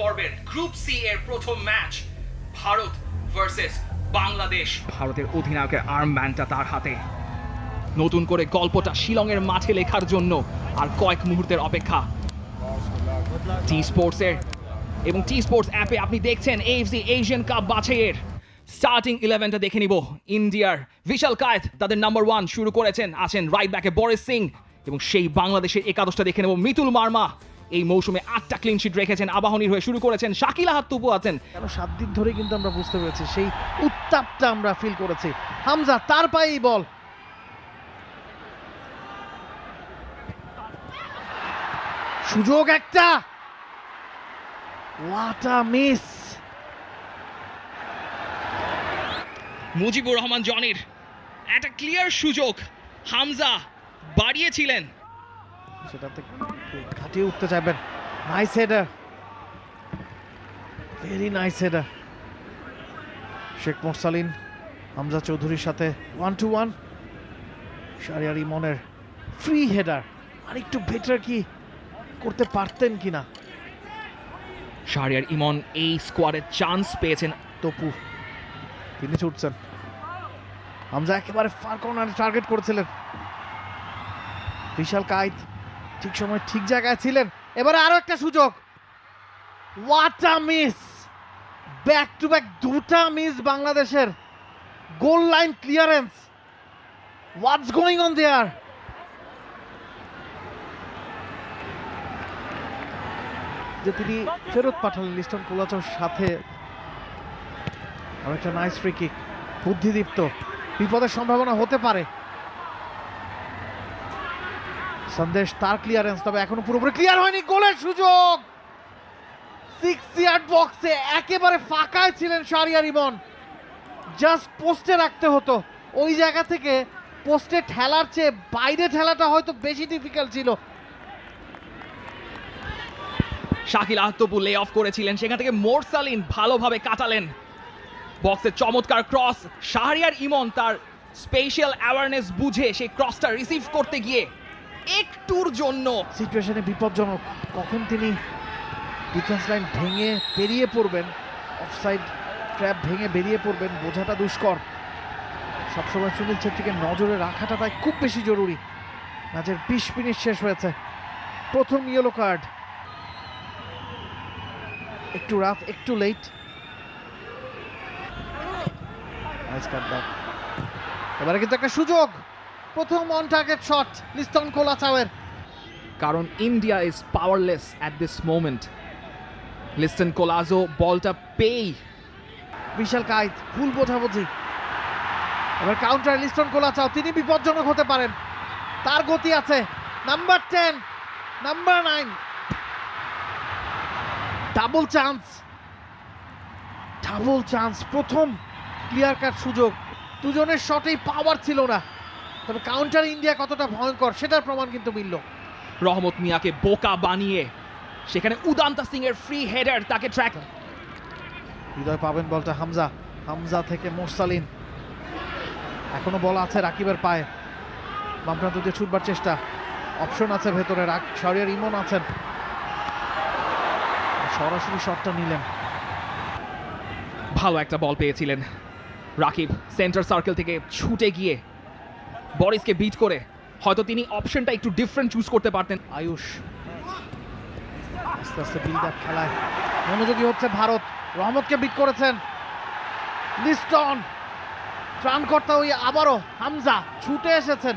পর্বের group C এর প্রথম ম্যাচ ভারত ভার্সেস বাংলাদেশ। ভারতের অধিনায়কের আর্মব্যান্ডটা তার হাতে। নতুন করে গল্পটা শিলংয়ের মাঠে লেখার জন্য আর কয়েক মুহূর্তের অপেক্ষা। টি স্পোর্টসের এবং টি স্পোর্টস অ্যাপে আপনি দেখছেন এএফসি এশিয়ান কাপ বাছাইয়ের স্টার্টিং 11টা দেখে নিব। ইন্ডিয়ার বিশাল কায়েত তাদের নাম্বার 1 শুরু করেছেন, আছেন রাইট ব্যাকে বরিস সিং, এবং সেই বাংলাদেশের একাদশটা দেখে নেব। মিতুল মার্মা এই মৌসুমে 8টা ক্লিন শিট রেখেছেন, আবাহনীর হয়ে শুরু করেছেন। শাকিল আহাদ তুপু আছেন। কেন 7 দিন ধরে কিন্তু আমরা বুঝতে পেরেছি সেই উত্তাপটা আমরা ফিল করেছি। হামজা তার পায়েই বল, সুযোগ একটা, what a miss. Mujibur Rahman জনির একটা ক্লিয়ার সুযোগ, হামজা বাড়িয়েছিলেন, সেটাতে কাটিয়ে উঠতে চাইবেন। Nice header, very nice header. Sheikh Morsalin Hamza চৌধুরীর সাথে 1-1। শাহরিয়ার ইমনের ফ্রি হেডার, আর একটু বেটার কি করতে পারতেন কিনা। শাহরিয়ার ইমন এই স্কোয়াডের চান্স পেয়েছেন। তপু তিনি ছুটছেন, হামজা একেবারে ফার কর্নারে টার্গেট করেছিলেন। বিশাল কায়েত ঠিক সময় ঠিক জায়গায় ছিলেন। এবারে আরো একটা সুযোগ, what a miss. Back to back দুটা মিস বাংলাদেশের। Goal line clearance, what's going on their. যে তিনি ফেরত পাঠালেন লিস্টন কোলাচের সাথে। আর একটা নাইস ফ্রি কিক, বুদ্ধিদীপ্ত, বিপদের সম্ভাবনা হতে পারে। সন্দেশ তার ক্লিয়ারেন্স, তবে এখনো পুরোপুরি ক্লিয়ার হয়নি। গোলের সুযোগ 6 ইয়ার্ড বক্সে, একেবারে ফাঁকায় ছিলেন শাহরিয়ার ইমন। জাস্ট পোস্টে রাখতে হতো। ওই জায়গা থেকে পোস্টে ঠেলার চেয়ে বাইরে ঠেলাটা হয়তো বেশি ডিফিকাল্ট ছিল। শাকিল আহাদ তুপু লে অফ করেছিলেন, সেখান থেকে মোরসালিন ভালোভাবে কাটালেন। বক্সে চমৎকার ক্রস, শাহরিয়ার ইমন তার স্পেশাল অ্যাওয়ারনেস বুঝে সেই ক্রসটা রিসিভ করতে গিয়ে একটুর জন্য সিচুয়েশনে বিপজ্জনক। কখন তিনি ডিফেন্স লাইন ভেঙে বেরিয়ে পড়বেন, অফসাইড ট্র্যাপ ভেঙে বেরিয়ে পড়বেন, বোঝাটা দুষ্কর। সবসময় সুনীল ছেত্রীকে নজরে রাখাটা তাই খুব বেশি জরুরি। ম্যাচের 20 মিনিট শেষ হয়েছে, প্রথম ইয়েলো কার্ড। একটু রাফ, একটু লেট। এবারে কিন্তু একটা সুযোগ, প্রথম অন টার্গেট শট লিস্টন কোলাচাওয়ের। কারণ India is powerless at this moment. Liston Colaco বলটা পেই। বিশাল কায়েত, ভুল বোঝাবুঝি। এবার কাউন্টার লিস্টন কোলাচাও, তিনি বিপজ্জনক হতে পারেন, তার গতি আছে। Number 10, number 9, double chance, double chance. প্রথম ক্লিয়ার কাট সুযোগ, দুজনের শটেই পাওয়ার ছিল না, তবে কাউন্টার ইন্ডিয়া কতটা ভয়ঙ্কর সেটার প্রমাণ কিন্তু মিলল। রহমত মিয়াকে বোকা বানিয়ে সেখানে উদান্তা সিং এর ফ্রি হেডার তাকে ট্র্যাক। হৃদয় পাবেন বলটা হামজা, হামজা থেকে মোরসালিন। এখনো বল আছে রাকিবের পায়ে, বাম প্রান্ত দিয়ে ছুটবার চেষ্টা, অপশন আছে ভেতরে। শাহরিয়ার ইমন আছেন, সরাসরি শটটা নিলেন। ভালো একটা বল পেয়েছিলেন রাকিব, সেন্টার সার্কেল থেকে ছুটে গিয়ে বরিসকে বিট করে হয়তো তিনি অপশনটা একটু ডিফারেন্ট চুজ করতে পারতেন। আয়ুষ আস্তে আস্তে বিল্ড আপ খেলায় মনোযোগী হচ্ছে ভারত। রহমতকে বিট করেছেন লিস্টন, ত্রাণকর্তা ওই আবারও হামজা ছুটে এসেছেন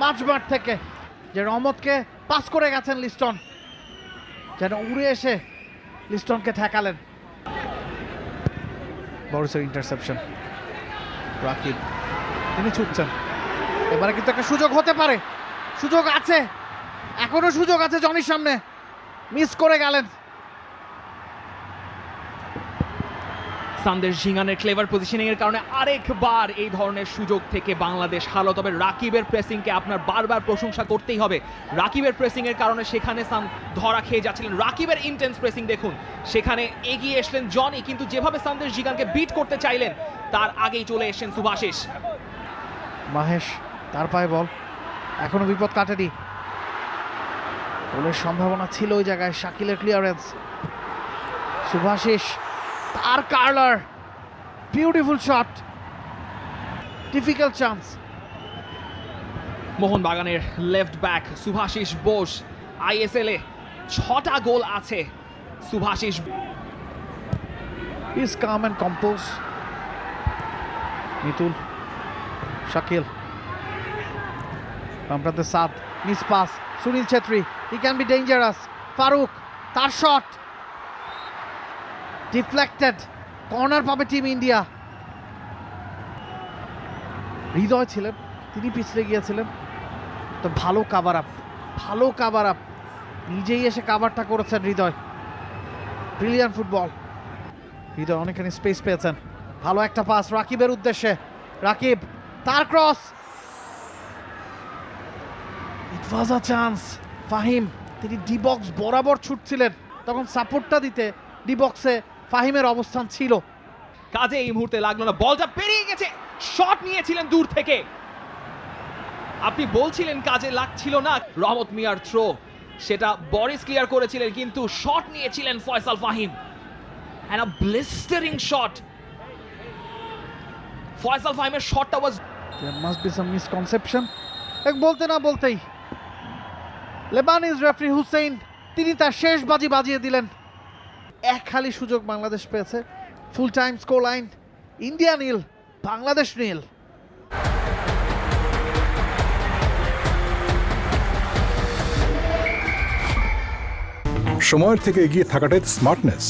মাঝমাঠ থেকে, যে রহমতকে পাস করে গেছেন লিস্টন, যেন উড়ে এসে লিস্টনকে ঠেকালেন। বরিসের ইন্টারসেপশন, রাকিব তিনি ছুটছেন। এবারে কিন্তু একটা সুযোগ হতে পারে, সুযোগ আছে, এখনো সুযোগ আছে জনির সামনে, মিস করে গেলেন। সন্দেশ ঝিঙ্গানের ক্লেভার পজিশনিং এর কারণে আরেকবার এই ধরনের সুযোগ থেকে বাংলাদেশ হারলো। তবে রাকিবের প্রেসিংকে আপনার বারবার প্রশংসা করতেই হবে। রাকিবের প্রেসিং এর কারণে সেখানে ধরা খেয়ে যাচ্ছিলেন। রাকিবের ইন্টেন্স প্রেসিং দেখুন, সেখানে এগিয়ে এসলেন জনি, কিন্তু যেভাবে সন্দেশ ঝিঙ্গানকে বিট করতে চাইলেন তার আগেই চলে এসেছেন সুভাশিস। মাহেশ তার পায়ে বল, এখনো বিপদ কাটেনি। গোলের সম্ভাবনা ছিল ওই জায়গায়, শাকিলের ক্লিয়ারেন্স, সুভাশিস, তার curler, beautiful shot, difficult chance. মোহনবাগানের left back Subhasish Bose, ISL এ 6টা গোল আছে Subhasish. He's calm and composed. Mitul, Shakil, বামপ্রান্তের Saad, miss pass, Sunil Chhetri, he can be dangerous. Farooq, তার শট ডিফ্লেক্টেড, কর্নার পাবে টিম ইন্ডিয়া। হৃদয় ছিলেন, তিনি পিছলে গিয়েছিলেন, তো ভালো কাভার আপ, নিজেই এসে কাভারটা করেছেন হৃদয়। Brilliant football. হৃদয় অনেকখানি স্পেস পেয়েছেন, ভালো একটা পাস রাকিবের উদ্দেশ্যে, রাকিব, তার cross, it was a chance. Fahim, তিনি ডি বক্স বরাবর ছুটছিলেন, তখন সাপোর্টটা দিতে ডি বক্সে ফাহিমের অবস্থান ছিল। কাজে এই মুহূর্তে লাগলো না, বলটা পেরিয়ে গেছে, শট নিয়েছিলেন দূর থেকে। আপনি বলছিলেন কাজে লাগছিল না, রহমত মিয়ার থ্রো, সেটা বরিস ক্লিয়ার করেছিলেন, কিন্তু শট নিয়েছিলেন Faisal Fahim. And a blistering shot. Faisal ফাহিমের শটটা ওয়াজ There must be some misconception. এক বলতে না বলতেই লেবানিজ রেফারি হুসেইন, তিনি তার শেষ বাজি বাজিয়ে দিলেন। এক খালি সুযোগ বাংলাদেশ পেয়েছে। Full time score line India nil, Bangladesh nil. সময়ের থেকে এগিয়ে থাকাটাই স্মার্টনেস।